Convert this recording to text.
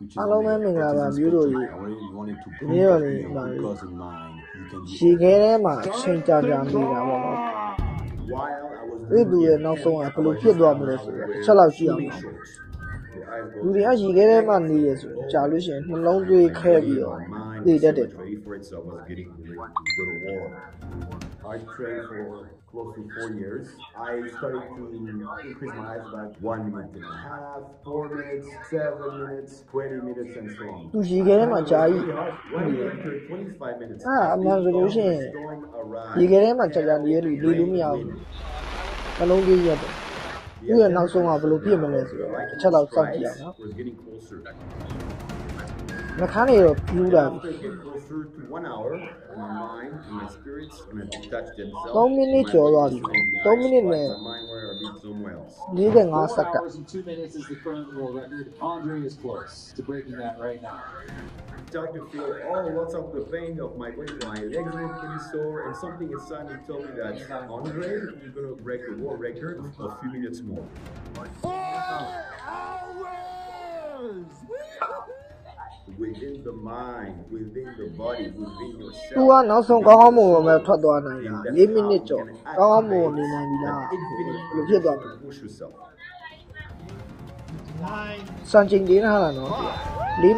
which is အားလုံးပဲမင်္ဂလာပါမျိုးတို့ I really wanted to ဒီ prove နေ့တော့ that လေ me ပါ and လေ my cousin mine, you can ရှည်ခဲထဲမှာချိန်ကြာနေတာပေါ့နော် while I was ဒီသူရဲ့နောက်ဆုံးကဘယ်လိုဖြစ်သွားမလဲဆိုတော့တစ်ချက်လောက်ကြည့်အောင်နော်လူတွေကရှည်ခဲထဲမှာနေရဆိုကြာလို့ရှိရင်နှလုံးသွေးခဲပြီးတော့နေတတ်တယ် I trained for close to 4 years. I started to increase my eyes about 1 minute and a half, 4 minutes, 7 minutes, 20 minutes, and so on. သူရှည်ခဲထဲမှာကြာကြီး When after 25 minutes, အမှန်ဆိုလို့ရှိရင် storm ရှည် arrived. ခဲထဲမှာကြာကြာနေရလို့နေလို့မရဘူးနှလုံးသွေးရတယ်သူရဲ့နောက်ဆုံးကဘယ်လိုဖြစ်မလဲဆိုတော့တစ်ချက်လောက်စောင့်ကြည့်အောင်နော် Was getting closer. နှခမ်းတွေတော့ပြူးလာပြီ After getting closer to 1 hour, my mind and my spirits going to detach themselves. 3 မိနစ်ကျော်သွားပြီ3မိနစ်နဲ့ My mind were a bit somewhere else. 45 စက္ကန့် 4 hours and 2 minutes is the current world record. Andre is close to breaking that right now. Start to feel lots of the pain of my body. My legs were pretty sore, and something inside me told me that Andre is going to break the world record a few minutes more. 4 hours! Within the mind, within the body, within သူ yourself. ကနောက်ဆုံးကောင်းကောင်းမွန်မွန်ပဲထွက်သွားနိုင်တာ4မိနစ်ကျော်ကောင်းကောင်းမွန်မွန်နေနိုင်ပြီလားဘယ်လိုဖြစ်သွားမလဲ Push yourself. စံချိန်တင်ထားတာနော်4